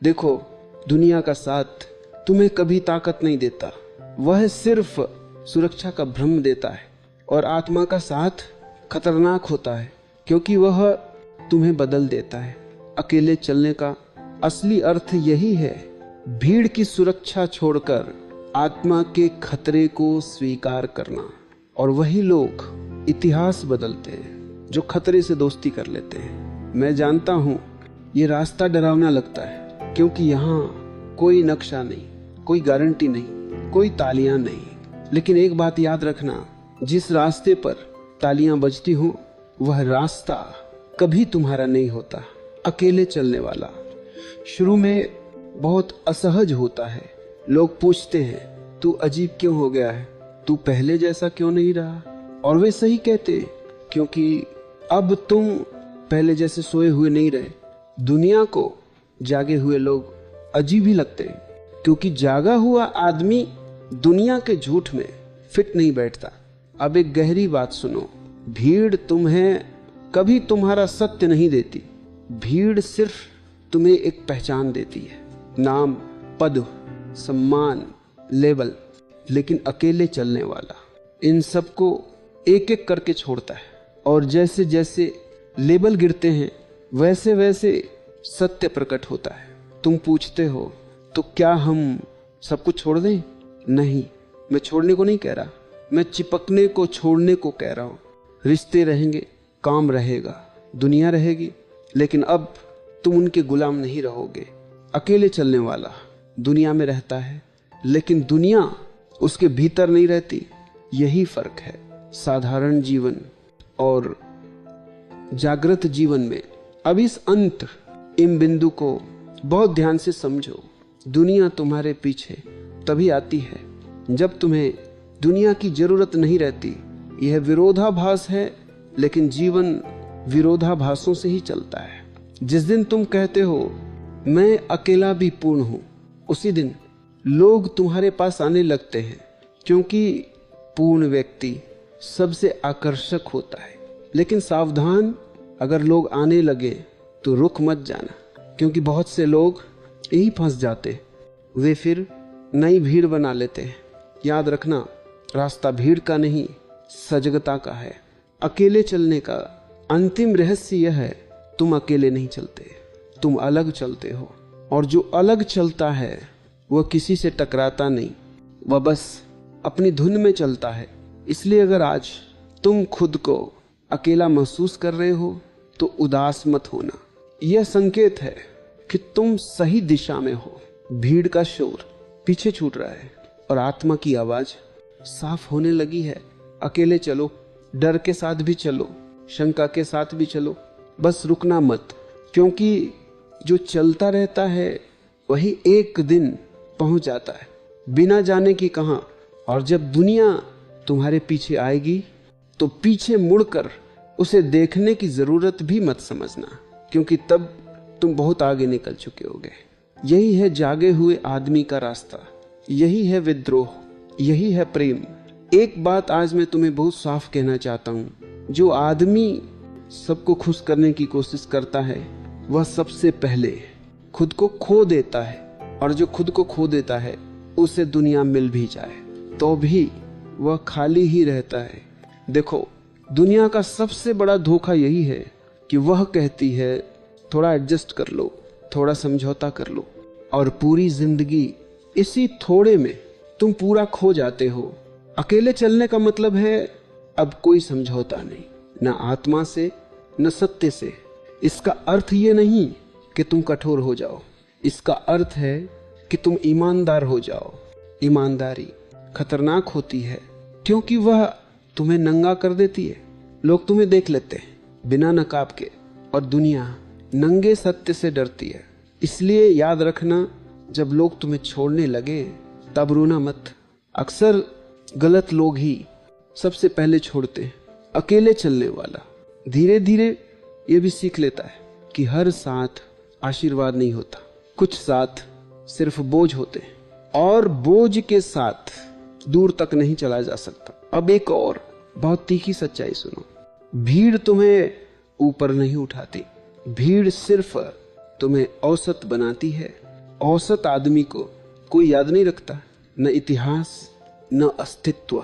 देखो, दुनिया का साथ तुम्हें कभी ताकत नहीं देता, वह सिर्फ सुरक्षा का भ्रम देता है। और आत्मा का साथ खतरनाक होता है क्योंकि वह तुम्हें बदल देता है। अकेले चलने का असली अर्थ यही है, भीड़ की सुरक्षा छोड़कर आत्मा के खतरे को स्वीकार करना। और वही लोग इतिहास बदलते हैं जो खतरे से दोस्ती कर लेते हैं। मैं जानता हूं ये रास्ता डरावना लगता है क्योंकि यहाँ कोई नक्शा नहीं, कोई गारंटी नहीं, कोई तालियां नहीं। लेकिन एक बात याद रखना, जिस रास्ते पर तालियां बजती हो वह रास्ता कभी तुम्हारा नहीं होता। अकेले चलने वाला शुरू में बहुत असहज होता है। लोग पूछते हैं, तू अजीब क्यों हो गया है, तू पहले जैसा क्यों नहीं रहा? और वे सही कहते, क्योंकि अब तुम पहले जैसे सोए हुए नहीं रहे। दुनिया को जागे हुए लोग अजीब ही लगते हैं क्योंकि जागा हुआ आदमी दुनिया के झूठ में फिट नहीं बैठता। अब एक गहरी बात सुनो, भीड़ तुम्हें कभी तुम्हारा सत्य नहीं देती। भीड़ सिर्फ तुम्हें एक पहचान देती है, नाम, पद, सम्मान, लेबल। लेकिन अकेले चलने वाला इन सबको एक एक करके छोड़ता है। और जैसे जैसे लेबल गिरते हैं वैसे वैसे सत्य प्रकट होता है। तुम पूछते हो, तो क्या हम सब कुछ छोड़ दें? नहीं, मैं छोड़ने को नहीं कह रहा, मैं चिपकने को छोड़ने को कह रहा हूं। रिश्ते रहेंगे, काम रहेगा, दुनिया रहेगी, लेकिन अब तुम उनके गुलाम नहीं रहोगे। अकेले चलने वाला दुनिया में रहता है लेकिन दुनिया उसके भीतर नहीं रहती। यही फर्क है साधारण जीवन और जागृत जीवन में। अब इस अंत इन बिंदु को बहुत ध्यान से समझो। दुनिया तुम्हारे पीछे तभी आती है जब तुम्हें दुनिया की जरूरत नहीं रहती। यह विरोधाभास है, लेकिन जीवन विरोधाभासों से ही चलता है। जिस दिन तुम कहते हो मैं अकेला भी पूर्ण हूं, उसी दिन लोग तुम्हारे पास आने लगते हैं, क्योंकि पूर्ण व्यक्ति सबसे आकर्षक होता है। लेकिन सावधान, अगर लोग आने लगे तो रुक मत जाना, क्योंकि बहुत से लोग यही फंस जाते, वे फिर नई भीड़ बना लेते हैं। याद रखना, रास्ता भीड़ का नहीं, सजगता का है। अकेले चलने का अंतिम रहस्य यह है, तुम अकेले नहीं चलते, तुम अलग चलते हो। और जो अलग चलता है वह किसी से टकराता नहीं, वह बस अपनी धुन में चलता है। इसलिए अगर आज तुम खुद को अकेला महसूस कर रहे हो तो उदास मत होना। यह संकेत है कि तुम सही दिशा में हो। भीड़ का शोर पीछे छूट रहा है और आत्मा की आवाज साफ होने लगी है। अकेले चलो, डर के साथ भी चलो, शंका के साथ भी चलो, बस रुकना मत, क्योंकि जो चलता रहता है वही एक दिन पहुंच जाता है, बिना जाने की कहां। और जब दुनिया तुम्हारे पीछे आएगी तो पीछे मुड़कर उसे देखने की जरूरत भी मत समझना, क्योंकि तब तुम बहुत आगे निकल चुके होगे। यही है जागे हुए आदमी का रास्ता, यही है विद्रोह, यही है प्रेम। एक बात आज मैं तुम्हें बहुत साफ कहना चाहता हूं, जो आदमी सबको खुश करने की कोशिश करता है वह सबसे पहले खुद को खो देता है। और जो खुद को खो देता है उसे दुनिया मिल भी जाए तो भी वह खाली ही रहता है। देखो, दुनिया का सबसे बड़ा धोखा यही है कि वह कहती है थोड़ा एडजस्ट कर लो, थोड़ा समझौता कर लो, और पूरी जिंदगी इसी थोड़े में तुम पूरा खो जाते हो। अकेले चलने का मतलब है अब कोई समझौता नहीं, न आत्मा से न सत्य से। इसका अर्थ ये नहीं कि तुम कठोर हो जाओ, इसका अर्थ है कि तुम ईमानदार हो जाओ। ईमानदारी खतरनाक होती है क्योंकि वह तुम्हें नंगा कर देती है। लोग तुम्हें देख लेते हैं बिना नकाब के, और दुनिया नंगे सत्य से डरती है। इसलिए याद रखना, जब लोग तुम्हें छोड़ने लगे तब रोना मत। अक्सर गलत लोग ही सबसे पहले छोड़ते हैं। अकेले चलने वाला धीरे धीरे ये भी सीख लेता है कि हर साथ आशीर्वाद नहीं होता, कुछ साथ सिर्फ बोझ होते हैं, और बोझ के साथ दूर तक नहीं चला जा सकता। अब एक और बहुत तीखी सच्चाई सुनो, भीड़ तुम्हें ऊपर नहीं उठाती, भीड़ सिर्फ तुम्हें औसत बनाती है। औसत आदमी को कोई याद नहीं रखता, न इतिहास न अस्तित्व।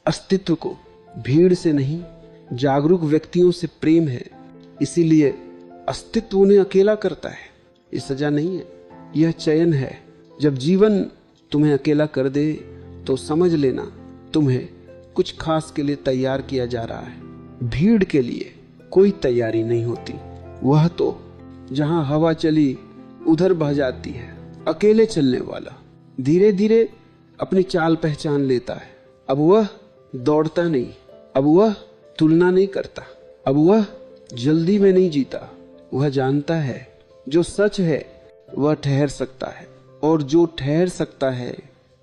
अस्तित्व को भीड़ से नहीं, जागरूक व्यक्तियों से प्रेम है, इसीलिए अस्तित्व उन्हें अकेला करता है। ये सजा नहीं है, यह चयन है। जब जीवन तुम्हें अकेला कर दे तो समझ लेना तुम्हें कुछ खास के लिए तैयार किया जा रहा है। भीड़ के लिए कोई तैयारी नहीं होती, वह तो जहां हवा चली उधर बह जाती है। अकेले चलने वाला धीरे धीरे अपनी चाल पहचान लेता है। अब वह दौड़ता नहीं, अब वह तुलना नहीं करता, अब वह जल्दी में नहीं जीता। वह जानता है जो सच है वह ठहर सकता है, और जो ठहर सकता है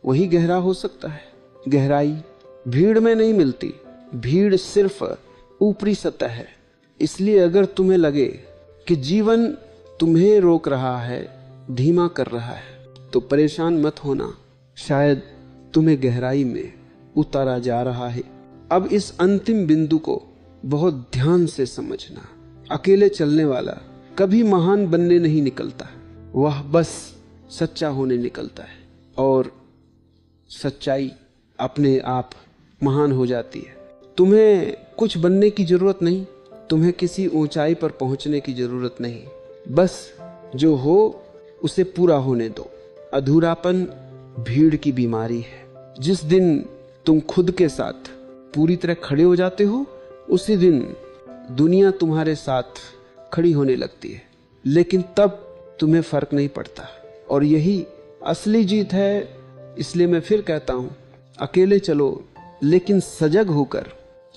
वही गहरा हो सकता है। गहराई भीड़ में नहीं मिलती, भीड़ सिर्फ ऊपरी सतह है। इसलिए अगर तुम्हें लगे कि जीवन तुम्हें रोक रहा है, धीमा कर रहा है, तो परेशान मत होना, शायद तुम्हें गहराई में उतारा जा रहा है। अब इस अंतिम बिंदु को बहुत ध्यान से समझना। अकेले चलने वाला कभी महान बनने नहीं निकलता, वह बस सच्चा होने निकलता है, और सच्चाई अपने आप महान हो जाती है। तुम्हें कुछ बनने की जरूरत नहीं, तुम्हें किसी ऊंचाई पर पहुंचने की जरूरत नहीं, बस जो हो उसे पूरा होने दो। अधूरापन भीड़ की बीमारी है। जिस दिन तुम खुद के साथ पूरी तरह खड़े हो जाते हो, उसी दिन दुनिया तुम्हारे साथ खड़ी होने लगती है, लेकिन तब तुम्हें फर्क नहीं पड़ता, और यही असली जीत है। इसलिए मैं फिर कहता हूं, अकेले चलो लेकिन सजग होकर,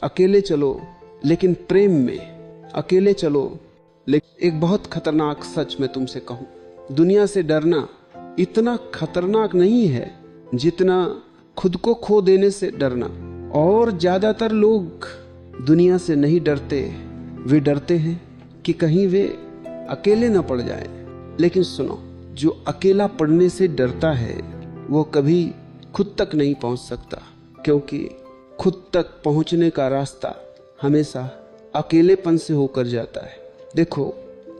अकेले चलो लेकिन प्रेम में, अकेले चलो लेकिन एक बहुत खतरनाक सच मैं तुमसे कहूं, दुनिया से डरना इतना खतरनाक नहीं है जितना खुद को खो देने से डरना। और ज्यादातर लोग दुनिया से नहीं डरते, वे डरते हैं कि कहीं वे अकेले न पड़ जाएं। लेकिन सुनो, जो अकेला पड़ने से डरता है वो कभी खुद तक नहीं पहुंच सकता, क्योंकि खुद तक पहुंचने का रास्ता हमेशा अकेलेपन से होकर जाता है। देखो,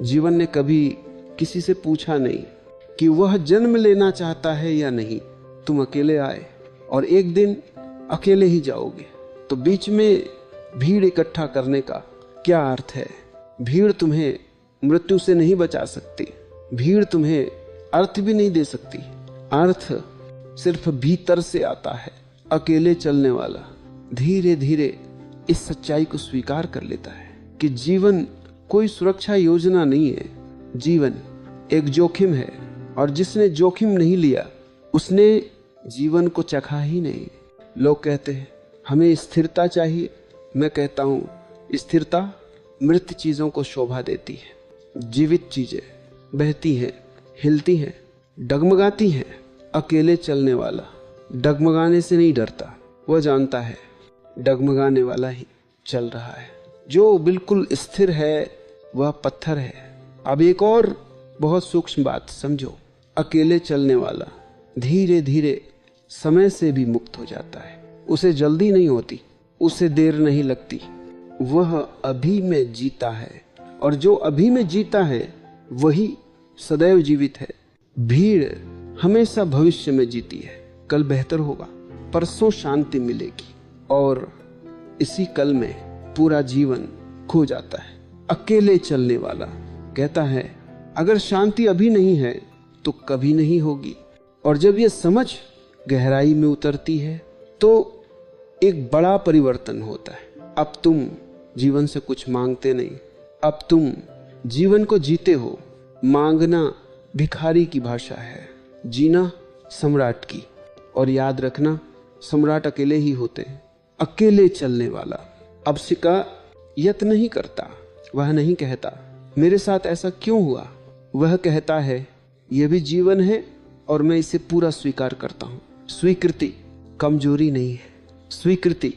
जीवन ने कभी किसी से पूछा नहीं कि वह जन्म लेना चाहता है या नहीं। तुम अकेले आए और एक दिन अकेले ही जाओगे, तो बीच में भीड़ इकट्ठा करने का क्या अर्थ है? भीड़ तुम्हें मृत्यु से नहीं बचा सकती, भीड़ तुम्हें अर्थ भी नहीं दे सकती। अर्थ सिर्फ भीतर से आता है। अकेले चलने वाला धीरे धीरे इस सच्चाई को स्वीकार कर लेता है कि जीवन कोई सुरक्षा योजना नहीं है, जीवन एक जोखिम है, और जिसने जोखिम नहीं लिया उसने जीवन को चखा ही नहीं। लोग कहते हैं हमें स्थिरता चाहिए, मैं कहता हूं स्थिरता मृत चीजों को शोभा देती है। जीवित चीजें बहती हैं, हिलती हैं, डगमगाती हैं। अकेले चलने वाला डगमगाने से नहीं डरता, वह जानता है डगमगाने वाला ही चल रहा है। जो बिल्कुल स्थिर है वह पत्थर है। अब एक और बहुत सूक्ष्म बात समझो, अकेले चलने वाला धीरे धीरे समय से भी मुक्त हो जाता है। उसे जल्दी नहीं होती, उसे देर नहीं लगती, वह अभी में जीता है, और जो अभी में जीता है वही सदैव जीवित है। भीड़ हमेशा भविष्य में जीती है, कल बेहतर होगा, परसों शांति मिलेगी, और इसी कल में पूरा जीवन खो जाता है। अकेले चलने वाला कहता है अगर शांति अभी नहीं है तो कभी नहीं होगी। और जब यह समझ गहराई में उतरती है तो एक बड़ा परिवर्तन होता है। अब तुम जीवन से कुछ मांगते नहीं, अब तुम जीवन को जीते हो। मांगना भिखारी की भाषा है, जीना सम्राट की। और याद रखना, सम्राट अकेले ही होते हैं। अकेले चलने वाला अब शिकायत नहीं करता, वह नहीं कहता मेरे साथ ऐसा क्यों हुआ, वह कहता है यह भी जीवन है और मैं इसे पूरा स्वीकार करता हूं। स्वीकृति कमजोरी नहीं है, स्वीकृति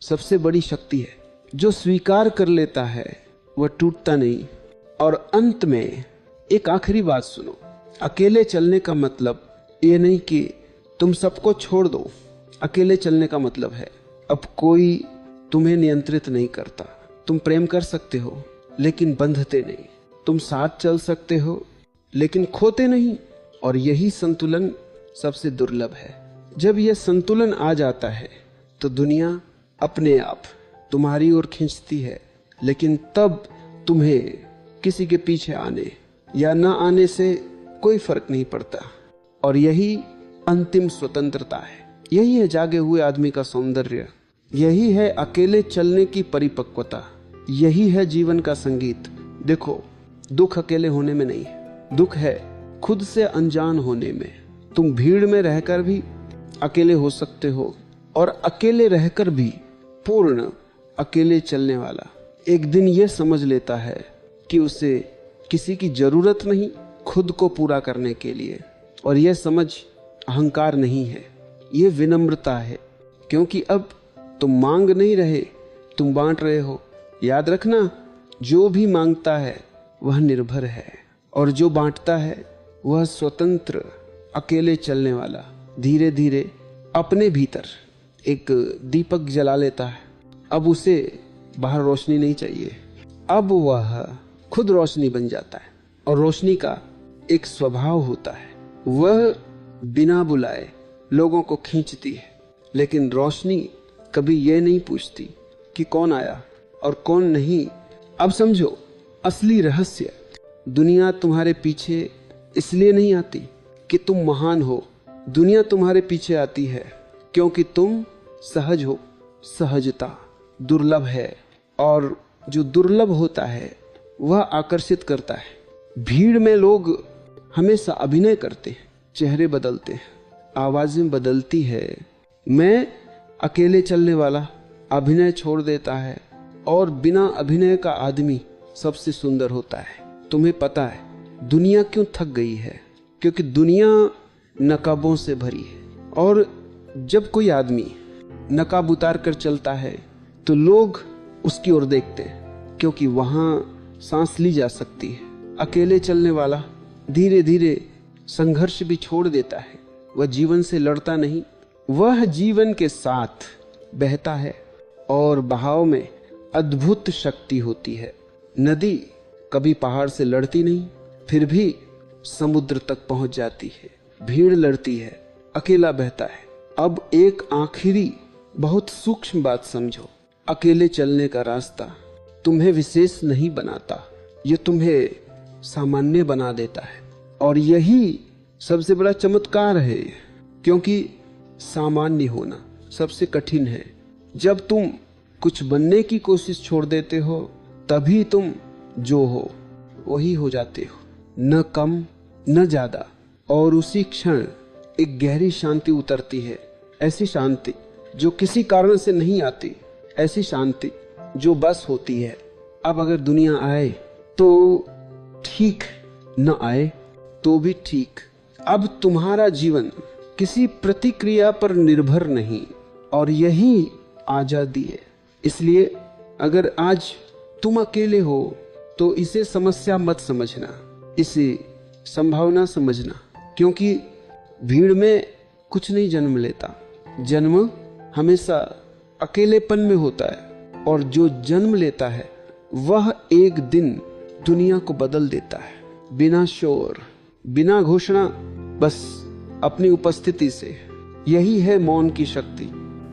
सबसे बड़ी शक्ति है। जो स्वीकार कर लेता है वह टूटता नहीं। और अंत में एक आखिरी बात सुनो, अकेले चलने का मतलब ये नहीं कि तुम सबको छोड़ दो। अकेले चलने का मतलब है अब कोई तुम्हें नियंत्रित नहीं करता। तुम प्रेम कर सकते हो लेकिन बंधते नहीं, तुम साथ चल सकते हो लेकिन खोते नहीं। और यही संतुलन सबसे दुर्लभ है। जब यह संतुलन आ जाता है तो दुनिया अपने आप तुम्हारी ओर खींचती है, लेकिन तब तुम्हें किसी के पीछे आने या न आने से कोई फर्क नहीं पड़ता। और यही अंतिम स्वतंत्रता है, यही है जागे हुए आदमी का सौंदर्य, यही है अकेले चलने की परिपक्वता, यही है जीवन का संगीत। देखो, दुख अकेले होने में नहीं है, दुख है खुद से अनजान होने में। तुम भीड़ में रहकर भी अकेले हो सकते हो, और अकेले रहकर भी पूर्ण अकेले चलने वाला एक दिन यह समझ लेता है कि उसे किसी की जरूरत नहीं खुद को पूरा करने के लिए। और यह समझ अहंकार नहीं है, यह विनम्रता है, क्योंकि अब तुम मांग नहीं रहे, तुम बांट रहे हो। याद रखना, जो भी मांगता है वह निर्भर है, और जो बांटता है वह स्वतंत्र अकेले चलने वाला धीरे धीरे अपने भीतर एक दीपक जला लेता है। अब उसे बाहर रोशनी नहीं चाहिए, अब वह खुद रोशनी बन जाता है। और रोशनी का एक स्वभाव होता है, वह बिना बुलाए लोगों को खींचती है, लेकिन रोशनी कभी यह नहीं पूछती कि कौन आया और कौन नहीं। अब समझो असली रहस्य, दुनिया तुम्हारे पीछे इसलिए नहीं आती कि तुम महान हो, दुनिया तुम्हारे पीछे आती है क्योंकि तुम सहज हो। सहजता दुर्लभ है, और जो दुर्लभ होता है वह आकर्षित करता है। भीड़ में लोग हमेशा अभिनय करते हैं, चेहरे बदलते हैं, आवाजें बदलती है। मैं अकेले चलने वाला अभिनय छोड़ देता है, और बिना अभिनय का आदमी सबसे सुंदर होता है। तुम्हें पता है दुनिया क्यों थक गई है? क्योंकि दुनिया नकाबों से भरी है, और जब कोई आदमी नकाब उतार कर चलता है तो लोग उसकी ओर देखते हैं, क्योंकि वहां सांस ली जा सकती है। अकेले चलने वाला धीरे धीरे संघर्ष भी छोड़ देता है, वह जीवन से लड़ता नहीं, वह जीवन के साथ बहता है, और बहाव में अद्भुत शक्ति होती है। नदी कभी पहाड़ से लड़ती नहीं, फिर भी समुद्र तक पहुंच जाती है। भीड़ लड़ती है, अकेला बहता है। अब एक आखिरी बहुत सूक्ष्म बात समझो, अकेले चलने का रास्ता तुम्हें विशेष नहीं बनाता, यह तुम्हें सामान्य बना देता है। और यही सबसे बड़ा चमत्कार है, क्योंकि सामान्य होना सबसे कठिन है। जब तुम कुछ बनने की कोशिश छोड़ देते हो, तभी तुम जो हो वही हो जाते हो, न कम न ज्यादा। और उसी क्षण एक गहरी शांति उतरती है, ऐसी शांति जो किसी कारण से नहीं आती, ऐसी शांति जो बस होती है। अब अगर दुनिया आए तो ठीक, न आए तो भी ठीक। अब तुम्हारा जीवन किसी प्रतिक्रिया पर निर्भर नहीं, और यही आजादी है। इसलिए अगर आज तुम अकेले हो तो इसे समस्या मत समझना, इसे संभावना समझना, क्योंकि भीड़ में कुछ नहीं जन्म लेता, जन्म हमेशा अकेलेपन में होता है। और जो जन्म लेता है वह एक दिन दुनिया को बदल देता है, बिना शोर, बिना घोषणा, बस अपनी उपस्थिति से। यही है मौन की शक्ति।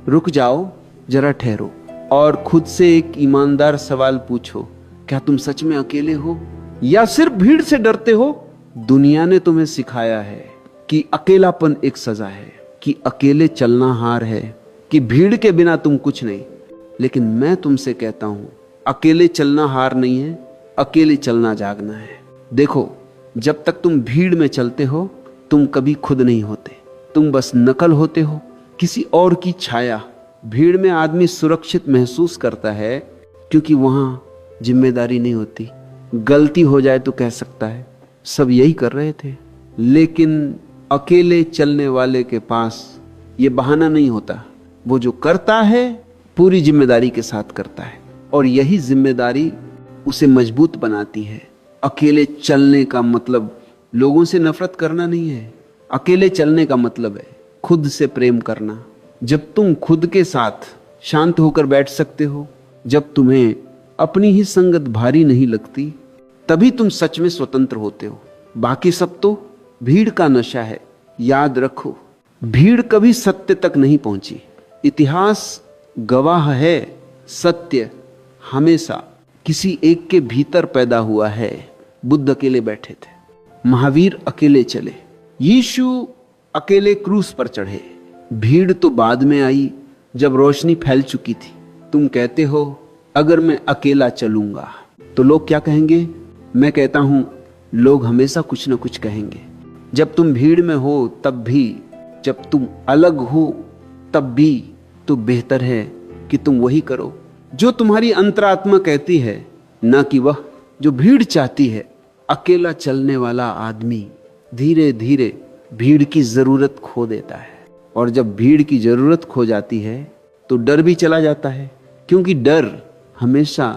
रुक जाओ, जरा ठहरो, और खुद से एक ईमानदार सवाल पूछो, क्या तुम सच में अकेले हो या सिर्फ भीड़ से डरते हो? दुनिया ने तुम्हें सिखाया है कि अकेलापन एक सजा है, कि अकेले चलना हार है, कि भीड़ के बिना तुम कुछ नहीं। लेकिन मैं तुमसे कहता हूं, अकेले चलना हार नहीं है, अकेले चलना जागना है। देखो, जब तक तुम भीड़ में चलते हो तुम कभी खुद नहीं होते, तुम बस नकल होते हो, किसी और की छाया। भीड़ में आदमी सुरक्षित महसूस करता है क्योंकि वहां जिम्मेदारी नहीं होती, गलती हो जाए तो कह सकता है। सब यही कर रहे थे, लेकिन अकेले चलने वाले के पास ये बहाना नहीं होता। वो जो करता है पूरी जिम्मेदारी के साथ करता है, और यही जिम्मेदारी उसे मजबूत बनाती है। अकेले चलने का मतलब लोगों से नफरत करना नहीं है, अकेले चलने का मतलब है खुद से प्रेम करना। जब तुम खुद के साथ शांत होकर बैठ सकते हो, जब तुम्हें अपनी ही संगत भारी नहीं लगती, तभी तुम सच में स्वतंत्र होते हो। बाकी सब तो भीड़ का नशा है। याद रखो, भीड़ कभी सत्य तक नहीं पहुंची। इतिहास गवाह है, सत्य हमेशा किसी एक के भीतर पैदा हुआ है। बुद्ध अकेले बैठे थे, महावीर अकेले चले, यीशु अकेले क्रूस पर चढ़े। भीड़ तो बाद में आई जब रोशनी फैल चुकी थी। तुम कहते हो अगर मैं अकेला चलूंगा तो लोग क्या कहेंगे? मैं कहता हूं लोग हमेशा कुछ ना कुछ कहेंगे। जब तुम भीड़ में हो तब भी, जब तुम अलग हो तब भी, तो बेहतर है कि तुम वही करो जो तुम्हारी अंतरात्मा कहती है, ना कि वह जो भीड़ चाहती है। अकेला चलने वाला आदमी धीरे धीरे भीड़ की जरूरत खो देता है, और जब भीड़ की जरूरत खो जाती है तो डर भी चला जाता है, क्योंकि डर हमेशा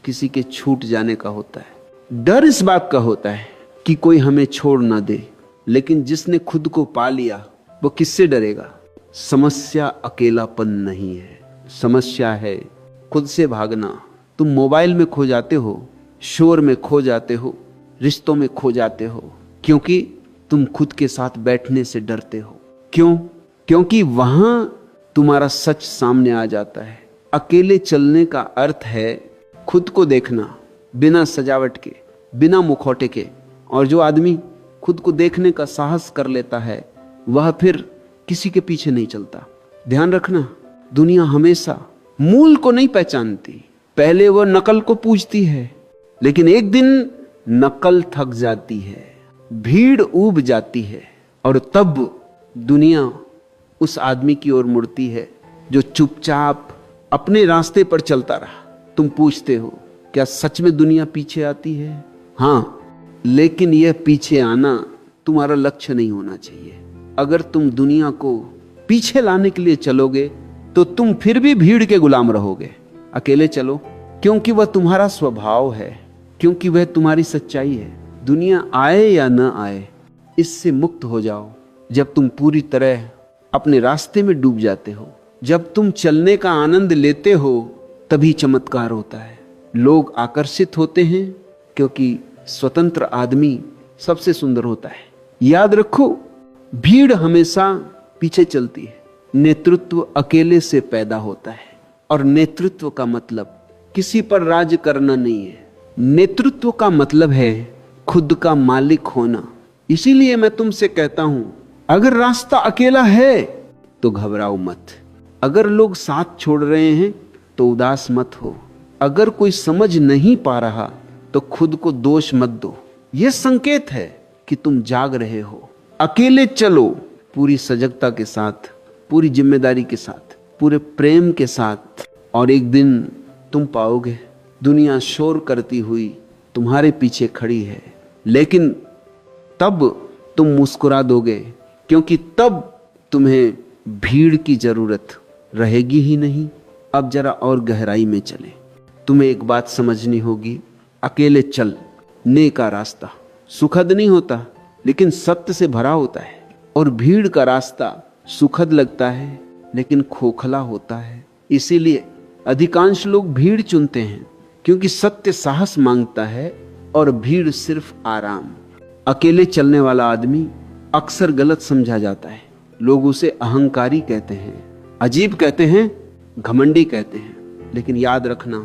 किसी के छूट जाने का होता है। डर इस बात का होता है कि कोई हमें छोड़ ना दे, लेकिन जिसने खुद को पा लिया वो किससे डरेगा? समस्या अकेलापन नहीं है, समस्या है खुद से भागना। तुम मोबाइल में खो जाते हो, शोर में खो जाते हो, रिश्तों में खो जाते हो, क्योंकि तुम खुद के साथ बैठने से डरते हो। क्यों? क्योंकि वहां तुम्हारा सच सामने आ जाता है। अकेले चलने का अर्थ है खुद को देखना, बिना सजावट के, बिना मुखौटे के। और जो आदमी खुद को देखने का साहस कर लेता है वह फिर किसी के पीछे नहीं चलता। ध्यान रखना, दुनिया हमेशा मूल को नहीं पहचानती। पहले वह नकल को पूजती है, लेकिन एक दिन नकल थक जाती है, भीड़ ऊब जाती है, और तब दुनिया उस आदमी की ओर मुड़ती है जो चुपचाप अपने रास्ते पर चलता रहा। तुम पूछते हो क्या सच में दुनिया पीछे आती है? हाँ, लेकिन यह पीछे आना तुम्हारा लक्ष्य नहीं होना चाहिए। अगर तुम दुनिया को पीछे लाने के लिए चलोगे तो तुम फिर भी भीड़ के गुलाम रहोगे। अकेले चलो, क्योंकि वह तुम्हारा स्वभाव है, क्योंकि वह तुम्हारी सच्चाई है। दुनिया आए या न आए, इससे मुक्त हो जाओ। जब तुम पूरी तरह अपने रास्ते में डूब जाते हो, जब तुम चलने का आनंद लेते हो, तभी चमत्कार होता है। लोग आकर्षित होते हैं क्योंकि स्वतंत्र आदमी सबसे सुंदर होता है। याद रखो, भीड़ हमेशा पीछे चलती है। नेतृत्व अकेले से पैदा होता है, और नेतृत्व का मतलब किसी पर राज करना नहीं है। नेतृत्व का मतलब है खुद का मालिक होना। इसीलिए मैं तुमसे कहता हूं, अगर रास्ता अकेला है तो घबराओ मत। अगर लोग साथ छोड़ रहे हैं तो उदास मत हो। अगर कोई समझ नहीं पा रहा तो खुद को दोष मत दो। यह संकेत है कि तुम जाग रहे हो। अकेले चलो, पूरी सजगता के साथ, पूरी जिम्मेदारी के साथ, पूरे प्रेम के साथ, और एक दिन तुम पाओगे दुनिया शोर करती हुई तुम्हारे पीछे खड़ी है। लेकिन तब तुम मुस्कुरा दोगे, क्योंकि तब तुम्हें भीड़ की जरूरत रहेगी ही नहीं। अब जरा और गहराई में चले। तुम्हें एक बात समझनी होगी, अकेले चलने का रास्ता सुखद नहीं होता, लेकिन सत्य से भरा होता है। और भीड़ का रास्ता सुखद लगता है, लेकिन खोखला होता है। इसीलिए अधिकांश लोग भीड़ चुनते हैं, क्योंकि सत्य साहस मांगता है और भीड़ सिर्फ आराम। अकेले चलने वाला आदमी अक्सर गलत समझा जाता है। लोग उसे अहंकारी कहते हैं, अजीब कहते हैं, घमंडी कहते हैं। लेकिन याद रखना,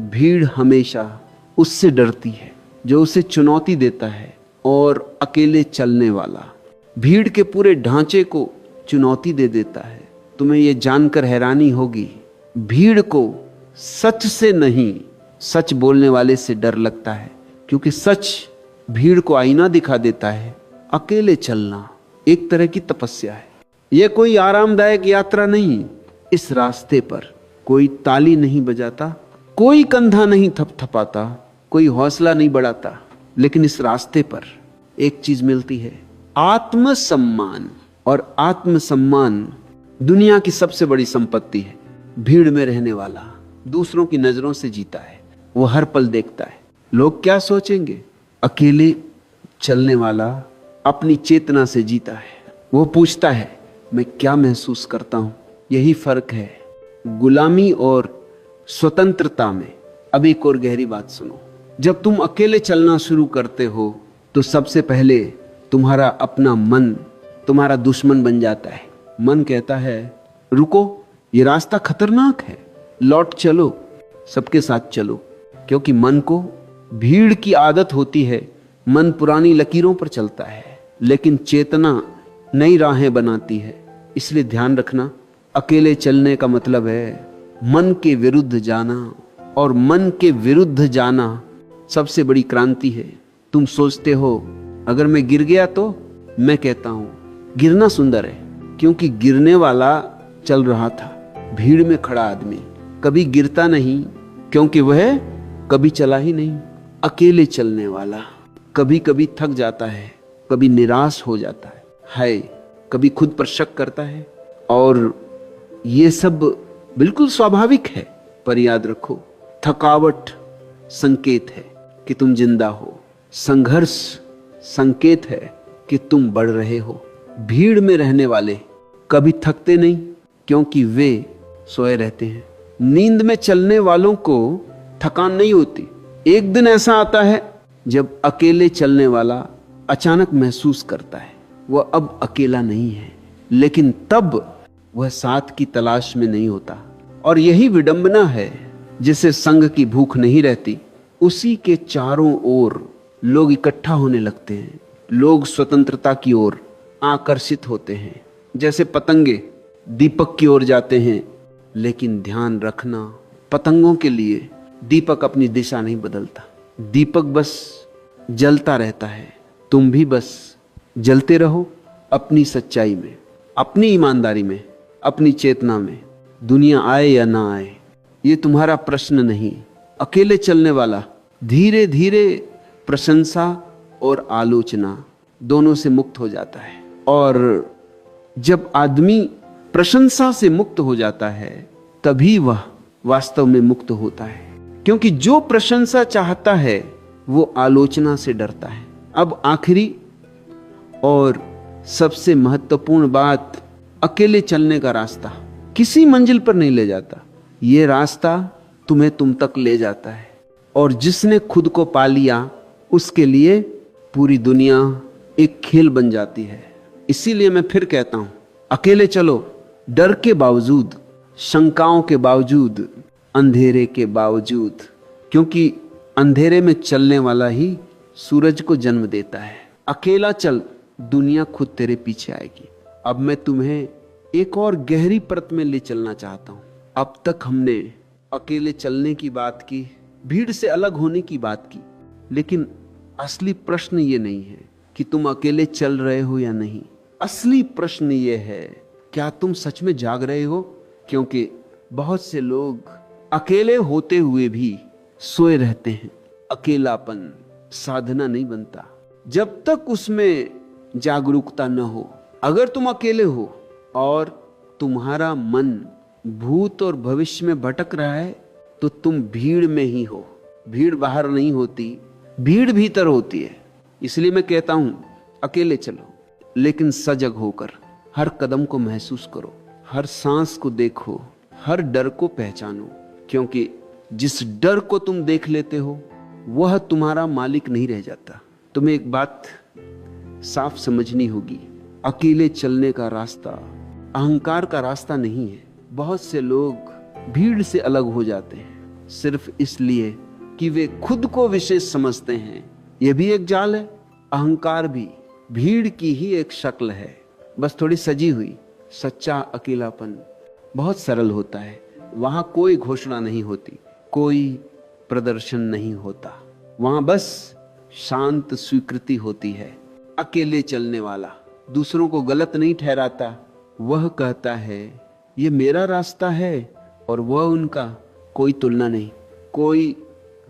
भीड़ हमेशा उससे डरती है जो उसे चुनौती देता है। और अकेले चलने वाला भीड़ के पूरे ढांचे को चुनौती दे देता है। तुम्हें यह जानकर हैरानी होगी, भीड़ को सच से नहीं, सच बोलने वाले से डर लगता है, क्योंकि सच भीड़ को आईना दिखा देता है। अकेले चलना एक तरह की तपस्या है। यह कोई आरामदायक यात्रा नहीं। इस रास्ते पर कोई ताली नहीं बजाता, कोई कंधा नहीं थपथपाता, कोई हौसला नहीं बढ़ाता, लेकिन इस रास्ते पर एक चीज मिलती है, आत्मसम्मान। और आत्मसम्मान दुनिया की सबसे बड़ी संपत्ति है। भीड़ में रहने वाला दूसरों की नजरों से जीता है, वो हर पल देखता है लोग क्या सोचेंगे। अकेले चलने वाला अपनी चेतना से जीता है। वो पूछता है मैं क्या महसूस करता हूं। यही फर्क है गुलामी और स्वतंत्रता में। अब एक और गहरी बात सुनो, जब तुम अकेले चलना शुरू करते हो तो सबसे पहले तुम्हारा अपना मन तुम्हारा दुश्मन बन जाता है। मन कहता है रुको, ये रास्ता खतरनाक है, लौट चलो, सबके साथ चलो। क्योंकि मन को भीड़ की आदत होती है, मन पुरानी लकीरों पर चलता है, लेकिन चेतना नई राहें बनाती है। इसलिए ध्यान रखना, अकेले चलने का मतलब है मन के विरुद्ध जाना, और मन के विरुद्ध जाना सबसे बड़ी क्रांति है। तुम सोचते हो अगर मैं गिर गया तो, मैं कहता हूं गिरना सुंदर है, क्योंकि गिरने वाला चल रहा था, भीड़ में खड़ा आदमी कभी गिरता नहीं, क्योंकि वह कभी चला ही नहीं। अकेले चलने वाला कभी कभी थक जाता है, कभी निराश हो जाता है, कभी खुद पर शक करता है, और ये सब बिल्कुल स्वाभाविक है। पर याद रखो, थकावट संकेत है कि तुम जिंदा हो, संघर्ष संकेत है कि तुम बढ़ रहे हो। भीड़ में रहने वाले कभी थकते नहीं, क्योंकि वे सोए रहते हैं। नींद में चलने वालों को थकान नहीं होती। एक दिन ऐसा आता है जब अकेले चलने वाला अचानक महसूस करता है वह अब अकेला नहीं है, लेकिन तब वह साथ की तलाश में नहीं होता। और यही विडंबना है, जिसे संग की भूख नहीं रहती, उसी के चारों ओर लोग इकट्ठा होने लगते हैं। लोग स्वतंत्रता की ओर आकर्षित होते हैं, जैसे पतंगे दीपक की ओर जाते हैं। लेकिन ध्यान रखना, पतंगों के लिए दीपक अपनी दिशा नहीं बदलता, दीपक बस जलता रहता है। तुम भी बस जलते रहो अपनी सच्चाई में, अपनी ईमानदारी में, अपनी चेतना में। दुनिया आए या ना आए ये तुम्हारा प्रश्न नहीं। अकेले चलने वाला धीरे धीरे प्रशंसा और आलोचना दोनों से मुक्त हो जाता है। और जब आदमी प्रशंसा से मुक्त हो जाता है तभी वह वास्तव में मुक्त होता है, क्योंकि जो प्रशंसा चाहता है वो आलोचना से डरता है। अब आखिरी और सबसे महत्वपूर्ण बात, अकेले चलने का रास्ता किसी मंजिल पर नहीं ले जाता, ये रास्ता तुम्हें तुम तक ले जाता है। और जिसने खुद को पा लिया उसके लिए पूरी दुनिया एक खेल बन जाती है। इसीलिए मैं फिर कहता हूं, अकेले चलो, डर के बावजूद, शंकाओं के बावजूद, अंधेरे के बावजूद, क्योंकि अंधेरे में चलने वाला ही सूरज को जन्म देता है। अकेला चल, दुनिया खुद तेरे पीछे आएगी। अब मैं तुम्हें एक और गहरी परत में ले चलना चाहता हूं। अब तक हमने अकेले चलने की बात की, भीड़ से अलग होने की बात की, लेकिन असली प्रश्न ये नहीं है कि तुम अकेले चल रहे हो या नहीं। असली प्रश्न ये है, क्या तुम सच में जाग रहे हो? क्योंकि बहुत से लोग अकेले होते हुए भी सोए रहते हैं। अकेलापन साधना नहीं बनता जब तक उसमें जागरूकता न हो। अगर तुम अकेले हो और तुम्हारा मन भूत और भविष्य में भटक रहा है तो तुम भीड़ में ही हो। भीड़ बाहर नहीं होती, भीड़ भीतर होती है। इसलिए मैं कहता हूं, अकेले चलो, लेकिन सजग होकर हर कदम को महसूस करो, हर सांस को देखो, हर डर को पहचानो, क्योंकि जिस डर को तुम देख लेते हो वह तुम्हारा मालिक नहीं रह जाता। तुम्हें एक बात साफ समझनी होगी, अकेले चलने का रास्ता अहंकार का रास्ता नहीं है। बहुत से लोग भीड़ से अलग हो जाते हैं सिर्फ इसलिए कि वे खुद को विशेष समझते हैं। यह भी एक जाल है। अहंकार भी भीड़ की ही एक शक्ल है, बस थोड़ी सजी हुई। सच्चा अकेलापन बहुत सरल होता है। वहां कोई घोषणा नहीं होती, कोई प्रदर्शन नहीं होता, वहां बस शांत स्वीकृति होती है। अकेले चलने वाला दूसरों को गलत नहीं ठहराता, वह कहता है ये मेरा रास्ता है, और वह उनका कोई तुलना नहीं, कोई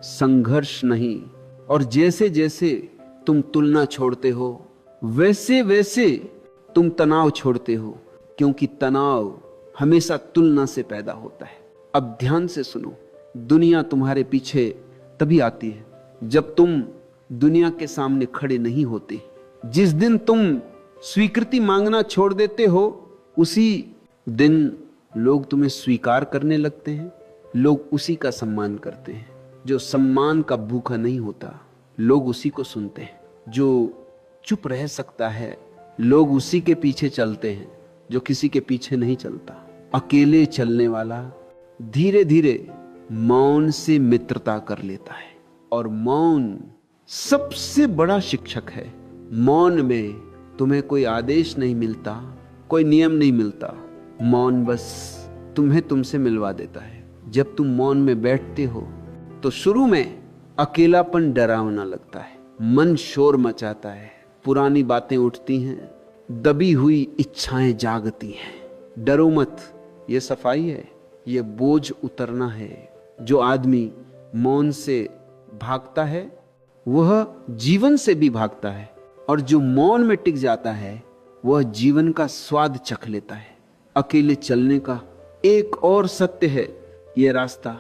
संघर्ष नहीं। और जैसे जैसे तुम तुलना छोड़ते हो वैसे वैसे तुम तनाव छोड़ते हो, क्योंकि तनाव हमेशा तुलना से पैदा होता है। अब ध्यान से सुनो, दुनिया तुम्हारे पीछे तभी आती है जब तुम दुनिया के सामने खड़े नहीं होते। जिस दिन तुम स्वीकृति मांगना छोड़ देते हो उसी दिन लोग तुम्हें स्वीकार करने लगते हैं। लोग उसी का सम्मान करते हैं जो सम्मान का भूखा नहीं होता। लोग उसी को सुनते हैं जो चुप रह सकता है, लोग उसी के पीछे चलते हैं जो किसी के पीछे नहीं चलता। अकेले चलने वाला धीरे धीरे मौन से मित्रता कर लेता है, और मौन सबसे बड़ा शिक्षक है। मौन में तुम्हें कोई आदेश नहीं मिलता, कोई नियम नहीं मिलता। मौन बस तुम्हें तुमसे मिलवा देता है। जब तुम मौन में बैठते हो तो शुरू में अकेलापन डरावना लगता है, मन शोर मचाता है, पुरानी बातें उठती हैं, दबी हुई इच्छाएं जागती हैं। डरो मत, ये सफाई है, ये बोझ उतरना है। जो आदमी मौन से भागता है वह जीवन से भी भागता है, और जो मौन में टिक जाता है वह जीवन का स्वाद चख लेता है। अकेले चलने का एक और सत्य है, यह रास्ता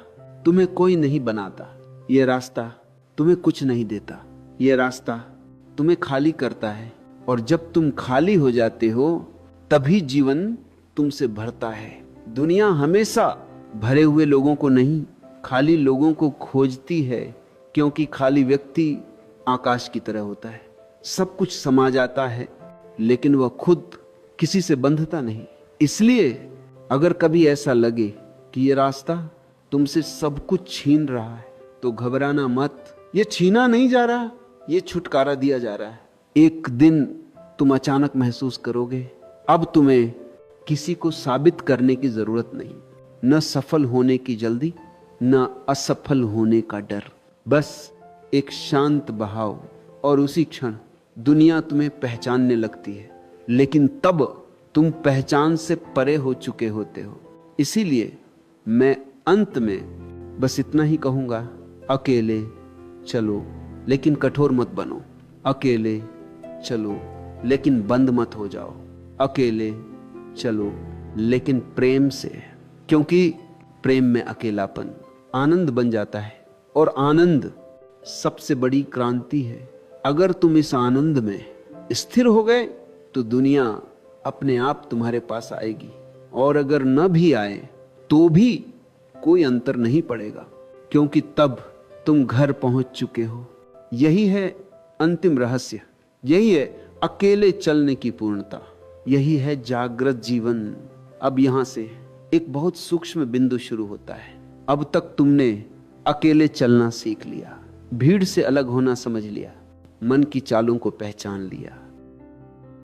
तुम्हें कोई नहीं बनाता, यह रास्ता तुम्हें कुछ नहीं देता, यह रास्ता तुम्हें खाली करता है। और जब तुम खाली हो जाते हो तभी जीवन तुमसे भरता है। दुनिया हमेशा भरे हुए लोगों को नहीं, खाली लोगों को खोजती है, क्योंकि खाली व्यक्ति आकाश की तरह होता है। सब कुछ समा जाता है लेकिन वह खुद किसी से बंधता नहीं। इसलिए अगर कभी ऐसा लगे कि यह रास्ता तुमसे सब कुछ छीन रहा है तो घबराना मत। यह छीना नहीं जा रहा, यह छुटकारा दिया जा रहा है। एक दिन तुम अचानक महसूस करोगे अब तुम्हें किसी को साबित करने की जरूरत नहीं, न सफल होने की जल्दी, न असफल होने का डर, बस एक शांत बहाव। और उसी क्षण दुनिया तुम्हें पहचानने लगती है, लेकिन तब तुम पहचान से परे हो चुके होते हो। इसीलिए मैं अंत में बस इतना ही कहूंगा, अकेले चलो लेकिन कठोर मत बनो, अकेले चलो लेकिन बंद मत हो जाओ, अकेले चलो लेकिन प्रेम से, क्योंकि प्रेम में अकेलापन आनंद बन जाता है, और आनंद सबसे बड़ी क्रांति है। अगर तुम इस आनंद में स्थिर हो गए तो दुनिया अपने आप तुम्हारे पास आएगी, और अगर न भी आए तो भी कोई अंतर नहीं पड़ेगा, क्योंकि तब तुम घर पहुंच चुके हो। यही है अंतिम रहस्य, यही है अकेले चलने की पूर्णता, यही है जागृत जीवन। अब यहां से एक बहुत सूक्ष्म बिंदु शुरू होता है। अब तक तुमने अकेले चलना सीख लिया, भीड़ से अलग होना समझ लिया, मन की चालों को पहचान लिया,